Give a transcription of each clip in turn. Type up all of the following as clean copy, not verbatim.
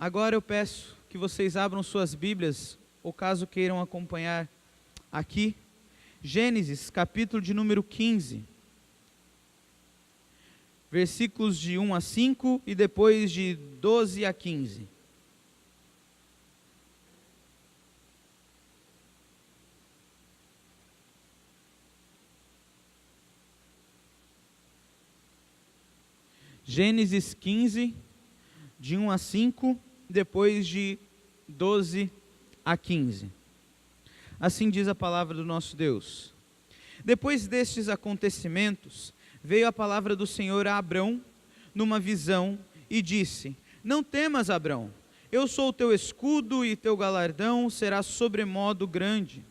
Agora eu peço que vocês abram suas Bíblias, ou caso queiram acompanhar aqui, Gênesis, capítulo de número 15, versículos de 1 a 5 e depois de 12 a 15. Gênesis 15, de 1 a 5, depois de 12 a 15. Assim diz a palavra do nosso Deus. Depois destes acontecimentos, veio a palavra do Senhor a Abrão, numa visão, e disse: Não temas, Abrão, eu sou o teu escudo e teu galardão será sobremodo grande.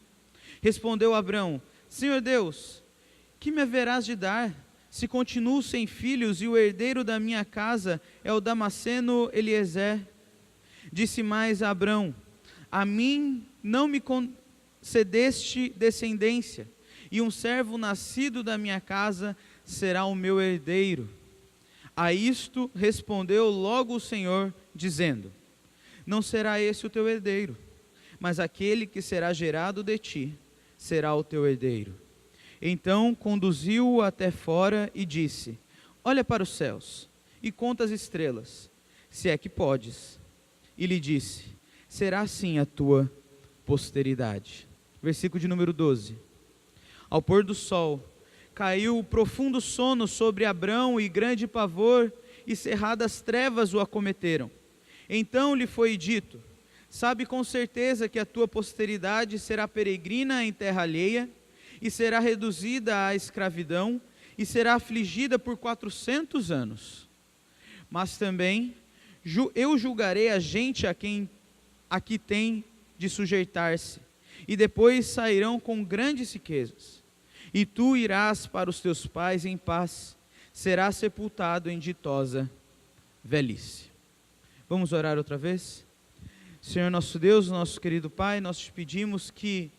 Respondeu Abrão: Senhor Deus, que me haverás de dar, se continuo sem filhos e o herdeiro da minha casa é o Damasceno Eliezer? Disse mais a Abrão: A mim não me concedeste descendência, e um servo nascido da minha casa será o meu herdeiro. A isto respondeu logo o Senhor, dizendo: Não será esse o teu herdeiro, mas aquele que será gerado de ti será o teu herdeiro. Então conduziu-o até fora e disse: Olha para os céus e conta as estrelas, se é que podes. E lhe disse: Será assim a tua posteridade. Versículo de número 12. Ao pôr do sol, caiu profundo sono sobre Abrão, e grande pavor e cerradas trevas o acometeram. Então lhe foi dito: Sabe com certeza que a tua posteridade será peregrina em terra alheia, e será reduzida à escravidão, e será afligida por 400 anos. Mas também eu julgarei a gente a quem aqui tem de sujeitar-se, e depois sairão com grandes riquezas. E tu irás para os teus pais em paz, serás sepultado em ditosa velhice. Vamos orar outra vez? Senhor nosso Deus, nosso querido Pai, nós te pedimos que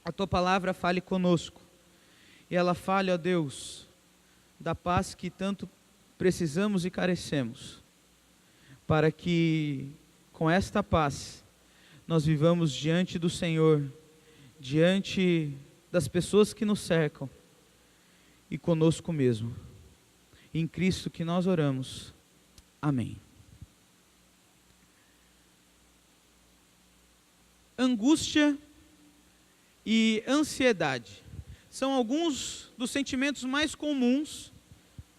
a tua palavra fale conosco, e ela fale, ó Deus, da paz que tanto precisamos e carecemos, para que com esta paz nós vivamos diante do Senhor, diante das pessoas que nos cercam e conosco mesmo. Em Cristo que nós oramos. Amém. Angústia e ansiedade são alguns dos sentimentos mais comuns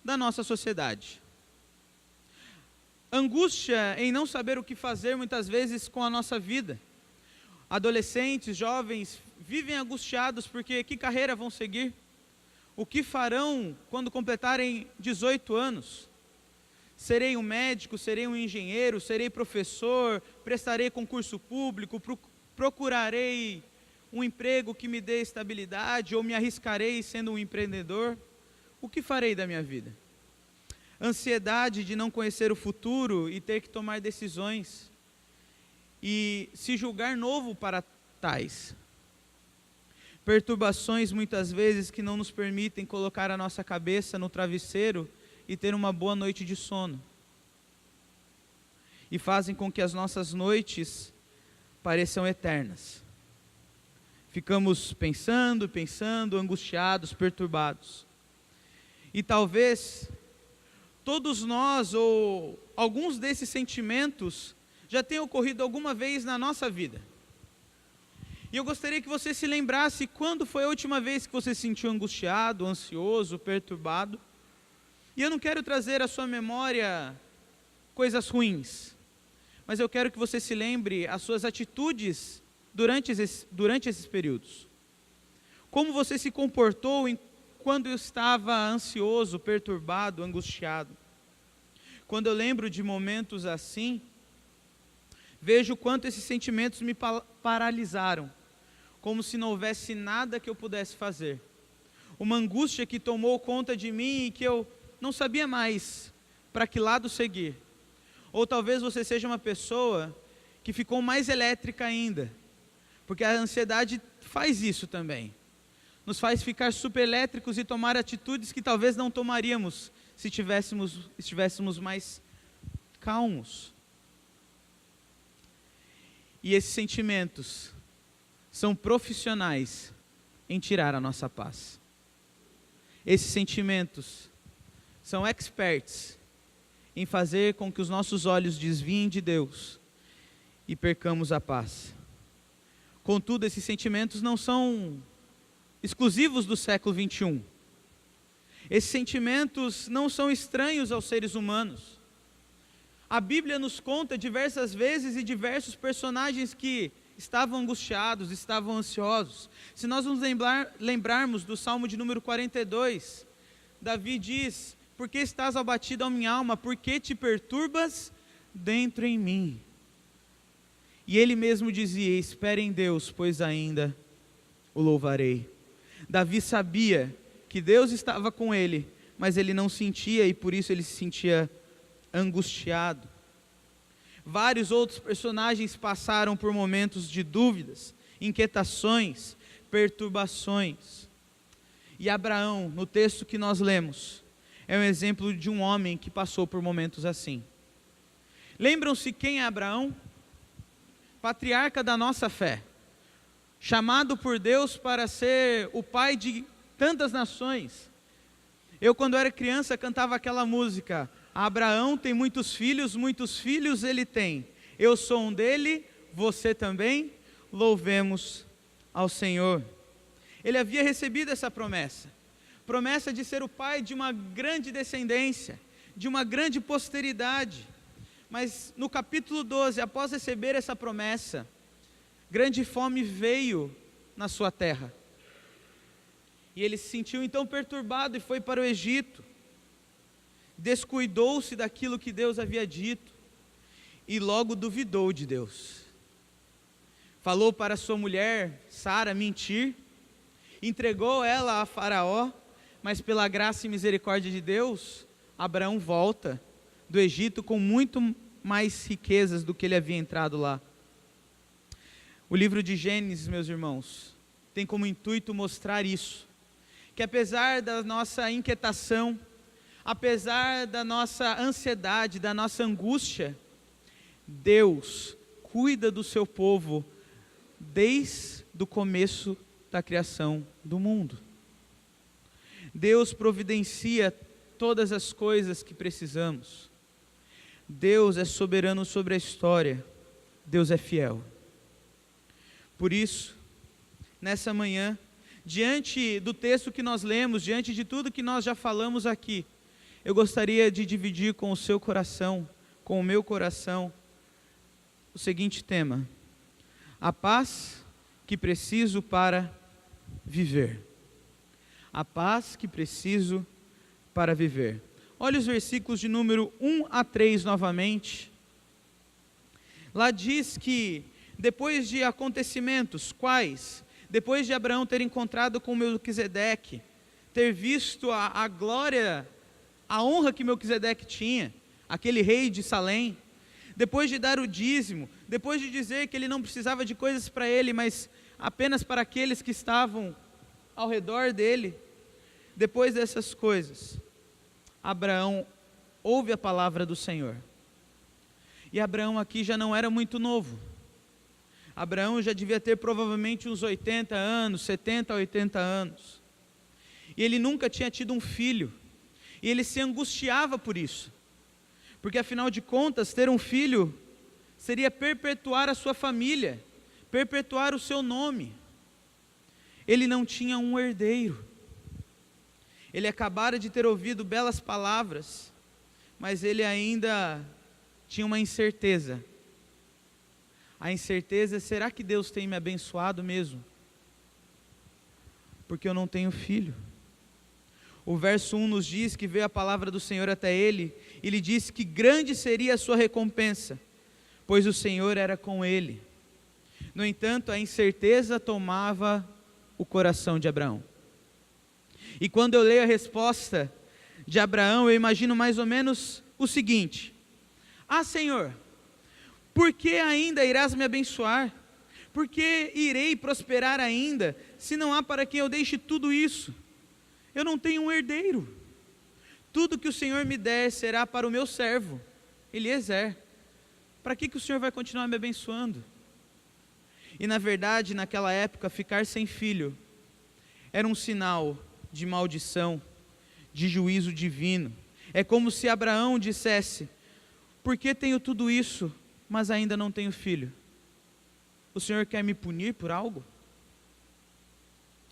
da nossa sociedade. Angústia em não saber o que fazer muitas vezes com a nossa vida. Adolescentes, jovens vivem angustiados porque que carreira vão seguir? O que farão quando completarem 18 anos? Serei um médico, serei um engenheiro, serei professor, prestarei concurso público, procurarei um emprego que me dê estabilidade, ou me arriscarei sendo um empreendedor? O que farei da minha vida? Ansiedade de não conhecer o futuro e ter que tomar decisões, e se julgar novo para tais. Perturbações muitas vezes que não nos permitem colocar a nossa cabeça no travesseiro e ter uma boa noite de sono, e fazem com que as nossas noites pareçam eternas. Ficamos pensando, angustiados, perturbados. E talvez todos nós, ou alguns desses sentimentos, já tenham ocorrido alguma vez na nossa vida. E eu gostaria que você se lembrasse quando foi a última vez que você se sentiu angustiado, ansioso, perturbado. E eu não quero trazer à sua memória coisas ruins, mas eu quero que você se lembre as suas atitudes durante esses períodos. Como você se comportou quando eu estava ansioso, perturbado, angustiado. Quando eu lembro de momentos assim, vejo o quanto esses sentimentos me paralisaram, como se não houvesse nada que eu pudesse fazer. Uma angústia que tomou conta de mim e que eu não sabia mais para que lado seguir. Ou talvez você seja uma pessoa que ficou mais elétrica ainda, porque a ansiedade faz isso também. Nos faz ficar super elétricos e tomar atitudes que talvez não tomaríamos se estivéssemos mais calmos. E esses sentimentos são profissionais em tirar a nossa paz. Esses sentimentos são experts em fazer com que os nossos olhos desviem de Deus e percamos a paz. Contudo, esses sentimentos não são exclusivos do século 21. Esses sentimentos não são estranhos aos seres humanos. A Bíblia nos conta diversas vezes e diversos personagens que estavam angustiados, estavam ansiosos. Se nós nos lembrarmos do Salmo de número 42, Davi diz: por que estás abatido, ó minha alma? Por que te perturbas dentro em mim? E ele mesmo dizia: espere em Deus, pois ainda o louvarei. Davi sabia que Deus estava com ele, mas ele não sentia, e por isso ele se sentia angustiado. Vários outros personagens passaram por momentos de dúvidas, inquietações, perturbações. E Abraão, no texto que nós lemos, é um exemplo de um homem que passou por momentos assim. Lembram-se quem é Abraão? Patriarca da nossa fé, chamado por Deus para ser o pai de tantas nações. Eu, quando era criança, cantava aquela música: Abraão tem muitos filhos ele tem. Eu sou um dele, você também, louvemos ao Senhor. Ele havia recebido essa promessa de ser o pai de uma grande descendência, de uma grande posteridade. Mas no capítulo 12, após receber essa promessa, grande fome veio na sua terra. E ele se sentiu então perturbado e foi para o Egito. Descuidou-se daquilo que Deus havia dito e logo duvidou de Deus. Falou para sua mulher, Sara, mentir, entregou ela a Faraó, mas pela graça e misericórdia de Deus, Abraão volta do Egito com muito mais riquezas do que ele havia entrado lá. O livro de Gênesis, meus irmãos, tem como intuito mostrar isso, que apesar da nossa inquietação, apesar da nossa ansiedade, da nossa angústia, Deus cuida do seu povo desde o começo da criação do mundo. Deus providencia todas as coisas que precisamos. Deus é soberano sobre a história. Deus é fiel. Por isso, nessa manhã, diante do texto que nós lemos, diante de tudo que nós já falamos aqui, eu gostaria de dividir com o seu coração, com o meu coração, o seguinte tema: a paz que preciso para viver. A paz que preciso para viver. Olha os versículos de número 1 a 3 novamente. Lá diz que depois de acontecimentos, quais? Depois de Abraão ter encontrado com Melquisedeque, ter visto a glória, a honra que Melquisedeque tinha, aquele rei de Salém, depois de dar o dízimo, depois de dizer que ele não precisava de coisas para ele, mas apenas para aqueles que estavam ao redor dele, depois dessas coisas, Abraão ouve a palavra do Senhor. E Abraão aqui já não era muito novo. Abraão já devia ter provavelmente uns 80 anos, 70, 80 anos. E ele nunca tinha tido um filho. E ele se angustiava por isso. Porque afinal de contas, ter um filho seria perpetuar a sua família, perpetuar o seu nome. Ele não tinha um herdeiro. Ele acabara de ter ouvido belas palavras, mas ele ainda tinha uma incerteza. A incerteza: será que Deus tem me abençoado mesmo? Porque eu não tenho filho. O verso 1 nos diz que veio a palavra do Senhor até ele, e lhe disse que grande seria a sua recompensa, pois o Senhor era com ele. No entanto, a incerteza tomava o coração de Abraão. E quando eu leio a resposta de Abraão, eu imagino mais ou menos o seguinte: ah, Senhor, por que ainda irás me abençoar? Por que irei prosperar ainda, se não há para quem eu deixe tudo isso? Eu não tenho um herdeiro. Tudo que o Senhor me der será para o meu servo, Eliezer. Para que o Senhor vai continuar me abençoando? E na verdade, naquela época, ficar sem filho era um sinal de maldição, de juízo divino. É como se Abraão dissesse: por que tenho tudo isso, mas ainda não tenho filho? O Senhor quer me punir por algo?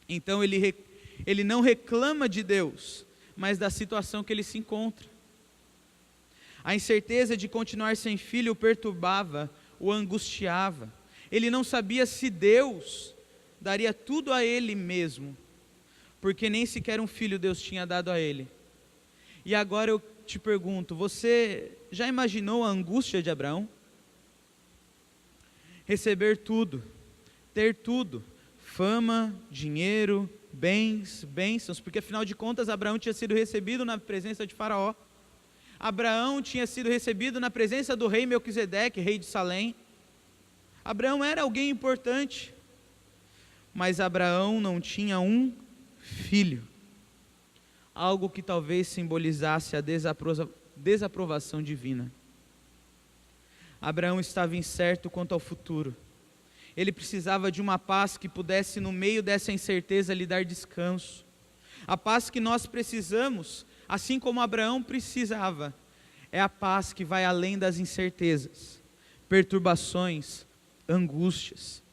Então ele não reclama de Deus, mas da situação que ele se encontra. A incerteza de continuar sem filho o perturbava, o angustiava. Ele não sabia se Deus daria tudo a ele mesmo, porque nem sequer um filho Deus tinha dado a ele. E agora eu te pergunto, você já imaginou a angústia de Abraão? Receber tudo, ter tudo, fama, dinheiro, bens, bênçãos, porque afinal de contas Abraão tinha sido recebido na presença de Faraó. Abraão tinha sido recebido na presença do rei Melquisedeque, rei de Salém. Abraão era alguém importante, mas Abraão não tinha um filho, algo que talvez simbolizasse a desaprovação divina. Abraão estava incerto quanto ao futuro. Ele precisava de uma paz que pudesse, no meio dessa incerteza, lhe dar descanso. A paz que nós precisamos, assim como Abraão precisava, é a paz que vai além das incertezas, perturbações, angústias.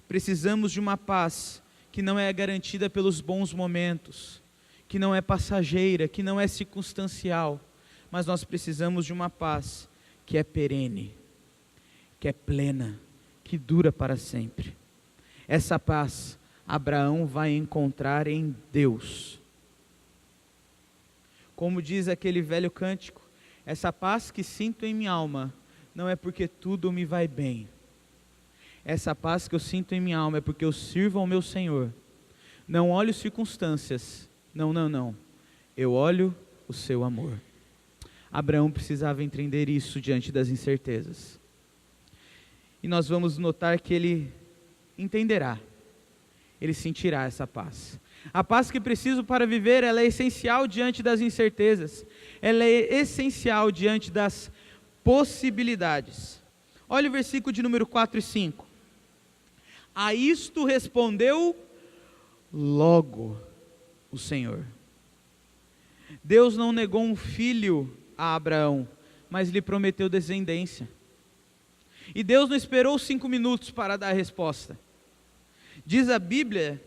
Precisamos de uma paz que não é garantida pelos bons momentos, que não é passageira, que não é circunstancial, mas nós precisamos de uma paz que é perene, que é plena, que dura para sempre. Essa paz Abraão vai encontrar em Deus. Como diz aquele velho cântico, essa paz que sinto em minha alma, não é porque tudo me vai bem. Essa paz que eu sinto em minha alma é porque eu sirvo ao meu Senhor. Não olho circunstâncias, não. Eu olho o seu amor. Abraão precisava entender isso diante das incertezas. E nós vamos notar que ele entenderá, ele sentirá essa paz. A paz que preciso para viver, ela é essencial diante das incertezas. Ela é essencial diante das possibilidades. Olha o versículo de número 4 e 5. A isto respondeu logo o Senhor. Deus não negou um filho a Abraão, mas lhe prometeu descendência. E Deus não esperou 5 minutos para dar a resposta. Diz a Bíblia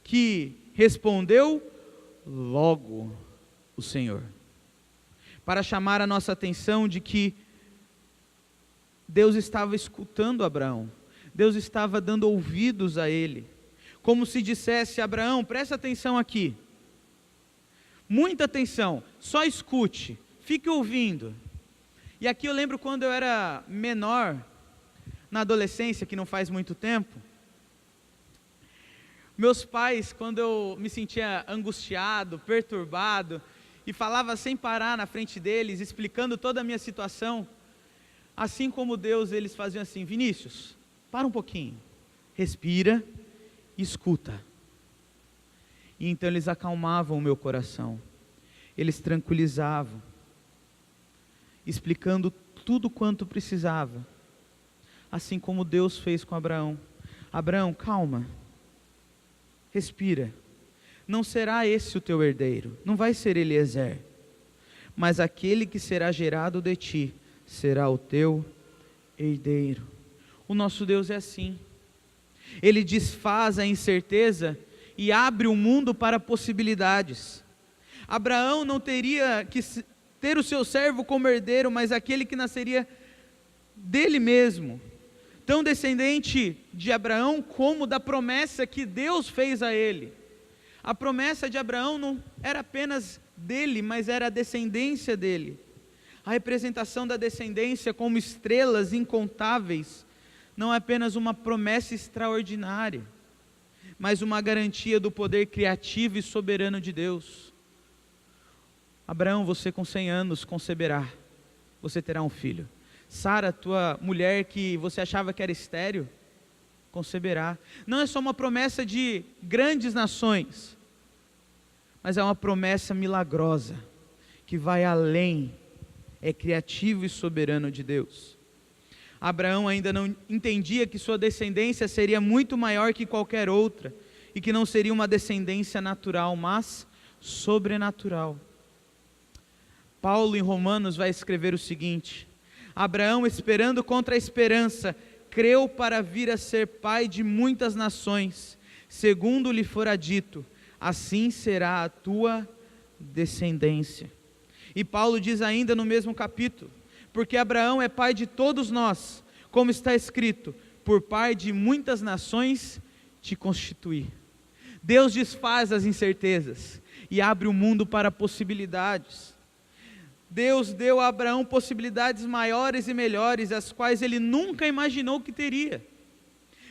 que respondeu logo o Senhor, para chamar a nossa atenção de que Deus estava escutando Abraão, Deus estava dando ouvidos a ele, como se dissesse: Abraão, presta atenção aqui, muita atenção, só escute, fique ouvindo. E aqui eu lembro quando eu era menor, na adolescência, que não faz muito tempo, meus pais, quando eu me sentia angustiado, perturbado, e falava sem parar na frente deles, explicando toda a minha situação, assim como Deus, eles faziam assim: Vinícius, para um pouquinho, respira e escuta. E então eles acalmavam o meu coração, eles tranquilizavam, explicando tudo quanto precisava, assim como Deus fez com Abraão. Abraão, calma, respira, não será esse o teu herdeiro, não vai ser Eliezer, mas aquele que será gerado de ti, será o teu herdeiro. O nosso Deus é assim, Ele desfaz a incerteza e abre o mundo para possibilidades. Abraão não teria que ter o seu servo como herdeiro, mas aquele que nasceria dele mesmo, tão descendente de Abraão como da promessa que Deus fez a ele. A promessa de Abraão não era apenas dele, mas era a descendência dele. A representação da descendência como estrelas incontáveis não é apenas uma promessa extraordinária, mas uma garantia do poder criativo e soberano de Deus. Abraão, você com 100 anos conceberá, você terá um filho. Sara, tua mulher que você achava que era estéril, conceberá. Não é só uma promessa de grandes nações, mas é uma promessa milagrosa, que vai além, é criativo e soberano de Deus. Abraão ainda não entendia que sua descendência seria muito maior que qualquer outra, e que não seria uma descendência natural, mas sobrenatural. Paulo em Romanos vai escrever o seguinte: Abraão, esperando contra a esperança, creu para vir a ser pai de muitas nações, segundo lhe fora dito, assim será a tua descendência. E Paulo diz ainda no mesmo capítulo, porque Abraão é pai de todos nós, como está escrito, por pai de muitas nações te constituí. Deus desfaz as incertezas e abre o mundo para possibilidades. Deus deu a Abraão possibilidades maiores e melhores, as quais ele nunca imaginou que teria.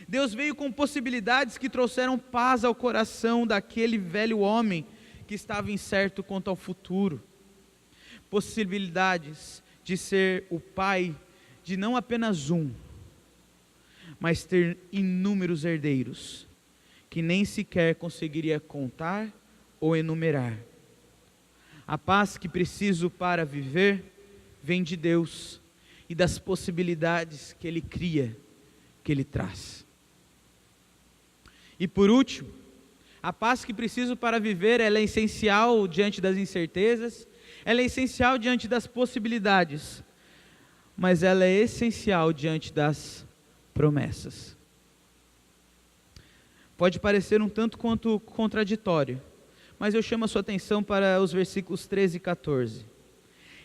Deus veio com possibilidades que trouxeram paz ao coração daquele velho homem que estava incerto quanto ao futuro. Possibilidades de ser o pai de não apenas um, mas ter inúmeros herdeiros, que nem sequer conseguiria contar ou enumerar. A paz que preciso para viver vem de Deus e das possibilidades que Ele cria, que Ele traz. E por último, a paz que preciso para viver, ela é essencial diante das incertezas, ela é essencial diante das possibilidades, mas ela é essencial diante das promessas. Pode parecer um tanto quanto contraditório, mas eu chamo a sua atenção para os versículos 13 e 14.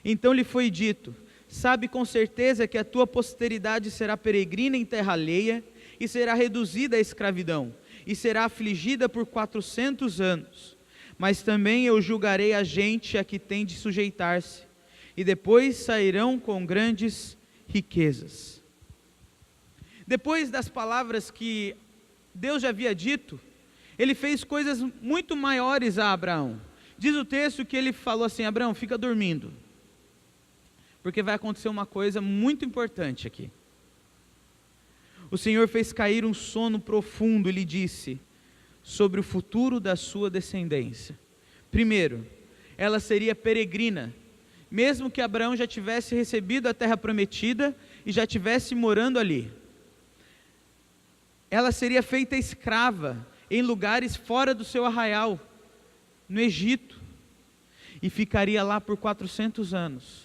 Então lhe foi dito: sabe com certeza que a tua posteridade será peregrina em terra alheia, e será reduzida à escravidão, e será afligida por 400 anos. Mas também eu julgarei a gente a que tem de sujeitar-se, e depois sairão com grandes riquezas. Depois das palavras que Deus já havia dito, Ele fez coisas muito maiores a Abraão. Diz o texto que ele falou assim: Abraão, fica dormindo, porque vai acontecer uma coisa muito importante aqui. O Senhor fez cair um sono profundo e lhe disse sobre o futuro da sua descendência. Primeiro, ela seria peregrina, mesmo que Abraão já tivesse recebido a terra prometida e já estivesse morando ali. Ela seria feita escrava em lugares fora do seu arraial, no Egito, e ficaria lá por 400 anos.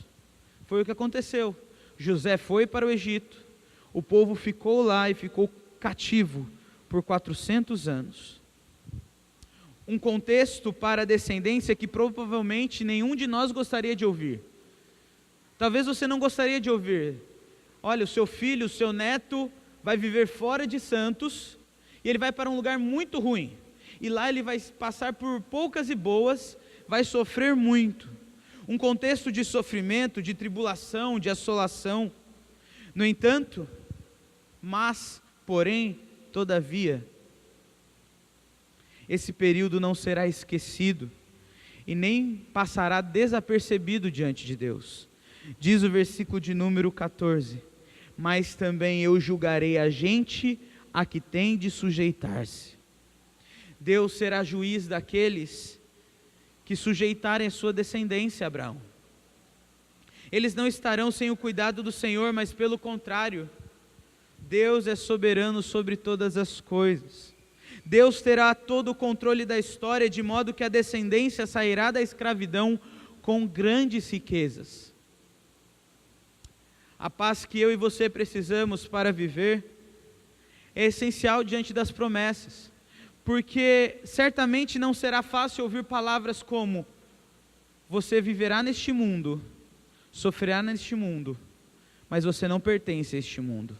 Foi o que aconteceu. José foi para o Egito, o povo ficou lá e ficou cativo por 400 anos. Um contexto para a descendência que provavelmente nenhum de nós gostaria de ouvir. Talvez você não gostaria de ouvir: olha, o seu filho, o seu neto vai viver fora de Santos, e ele vai para um lugar muito ruim, e lá ele vai passar por poucas e boas, vai sofrer muito. Um contexto de sofrimento, de tribulação, de assolação. No entanto, porém, todavia, esse período não será esquecido e nem passará desapercebido diante de Deus. Diz o versículo de número 14: mas também eu julgarei a gente a que tem de sujeitar-se. Deus será juiz daqueles que sujeitarem a sua descendência, Abraão. Eles não estarão sem o cuidado do Senhor, mas pelo contrário, Deus é soberano sobre todas as coisas. Deus terá todo o controle da história, de modo que a descendência sairá da escravidão com grandes riquezas. A paz que eu e você precisamos para viver é essencial diante das promessas, porque certamente não será fácil ouvir palavras como: você viverá neste mundo, sofrerá neste mundo, mas você não pertence a este mundo.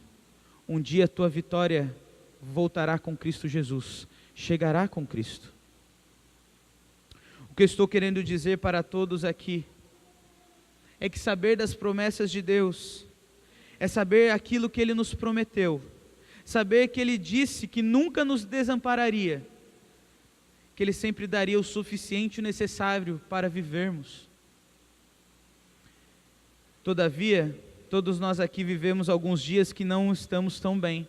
Um dia a tua vitória voltará com Cristo Jesus, chegará com Cristo. O que eu estou querendo dizer para todos aqui é que saber das promessas de Deus é saber aquilo que Ele nos prometeu, saber que Ele disse que nunca nos desampararia, que Ele sempre daria o suficiente e o necessário para vivermos. Todavia, todos nós aqui vivemos alguns dias que não estamos tão bem,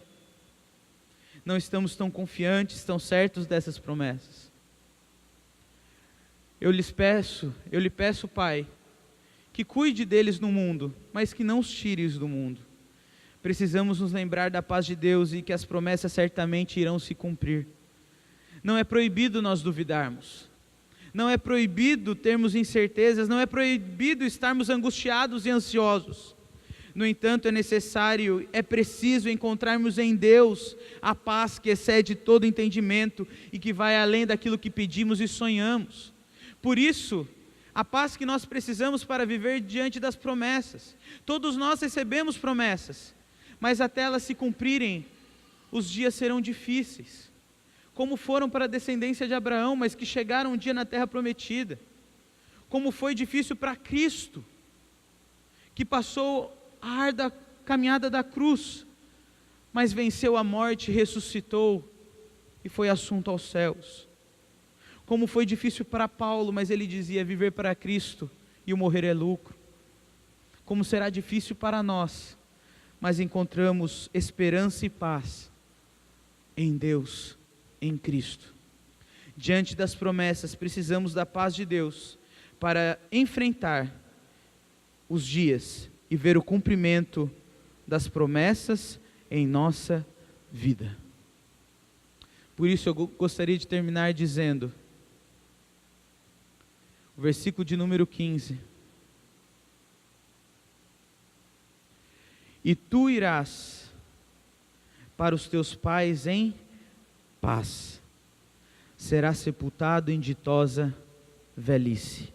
não estamos tão confiantes, tão certos dessas promessas. Eu lhe peço, Pai, que cuide deles no mundo, mas que não os tire do mundo, precisamos nos lembrar da paz de Deus e que as promessas certamente irão se cumprir. Não é proibido nós duvidarmos, não é proibido termos incertezas, não é proibido estarmos angustiados e ansiosos. No entanto, é necessário, é preciso encontrarmos em Deus a paz que excede todo entendimento e que vai além daquilo que pedimos e sonhamos. Por isso, a paz que nós precisamos para viver diante das promessas. Todos nós recebemos promessas, mas até elas se cumprirem, os dias serão difíceis, como foram para a descendência de Abraão, mas que chegaram um dia na terra prometida. Como foi difícil para Cristo, que passou a árdua caminhada da cruz, mas venceu a morte, ressuscitou e foi assunto aos céus. Como foi difícil para Paulo, mas ele dizia: viver para Cristo e o morrer é lucro. Como será difícil para nós, mas encontramos esperança e paz em Deus, em Cristo. Diante das promessas, precisamos da paz de Deus para enfrentar os dias e ver o cumprimento das promessas em nossa vida. Por isso eu gostaria de terminar dizendo, o versículo de número 15: e tu irás para os teus pais em paz, serás sepultado em ditosa velhice.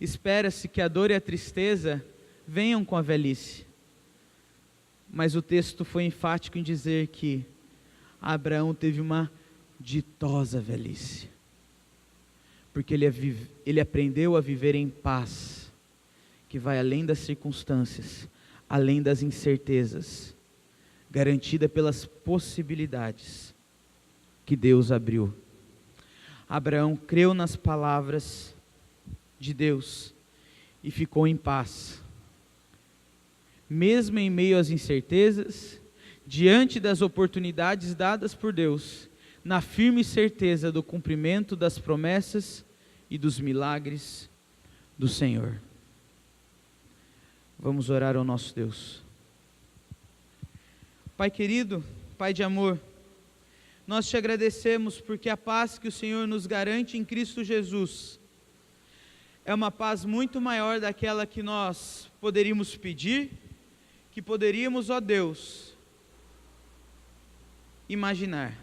Espera-se que a dor e a tristeza venham com a velhice, mas o texto foi enfático em dizer que Abraão teve uma ditosa velhice, porque ele aprendeu a viver em paz, que vai além das circunstâncias, além das incertezas, garantida pelas possibilidades que Deus abriu. Abraão creu nas palavras de Deus e ficou em paz, mesmo em meio às incertezas, diante das oportunidades dadas por Deus, na firme certeza do cumprimento das promessas e dos milagres do Senhor. Vamos orar ao nosso Deus. Pai querido, Pai de amor, nós te agradecemos porque a paz que o Senhor nos garante em Cristo Jesus é uma paz muito maior daquela que nós poderíamos pedir, que poderíamos, ó Deus, imaginar.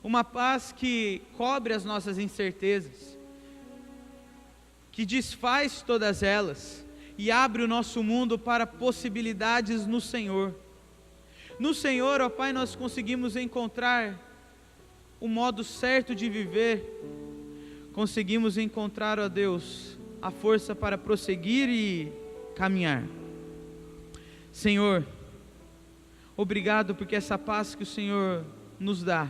Uma paz que cobre as nossas incertezas, que desfaz todas elas e abre o nosso mundo para possibilidades no Senhor. No Senhor, ó Pai, nós conseguimos encontrar o modo certo de viver, conseguimos encontrar, ó Deus, a força para prosseguir e caminhar. Senhor, obrigado porque essa paz que o Senhor nos dá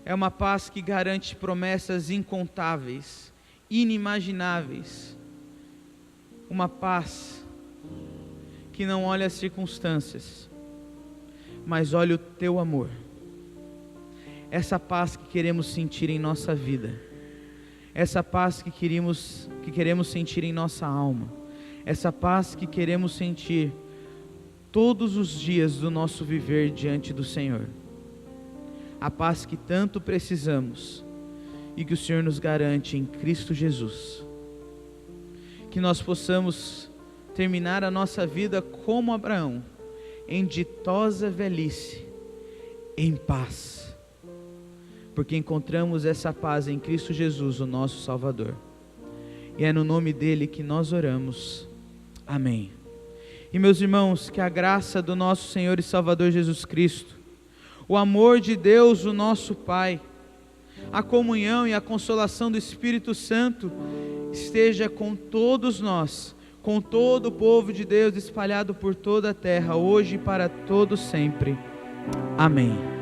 é uma paz que garante promessas incontáveis, inimagináveis, uma paz que não olha as circunstâncias, mas olha o teu amor. Essa paz que queremos sentir em nossa vida, essa paz que queremos sentir em nossa alma, essa paz que queremos sentir todos os dias do nosso viver diante do Senhor, a paz que tanto precisamos e que o Senhor nos garante em Cristo Jesus. Que nós possamos terminar a nossa vida como Abraão, em ditosa velhice, em paz, porque encontramos essa paz em Cristo Jesus, o nosso Salvador, e é no nome dele que nós oramos, amém. E meus irmãos, que a graça do nosso Senhor e Salvador Jesus Cristo, o amor de Deus, o nosso Pai, a comunhão e a consolação do Espírito Santo esteja com todos nós, com todo o povo de Deus espalhado por toda a terra, hoje e para todo sempre. Amém.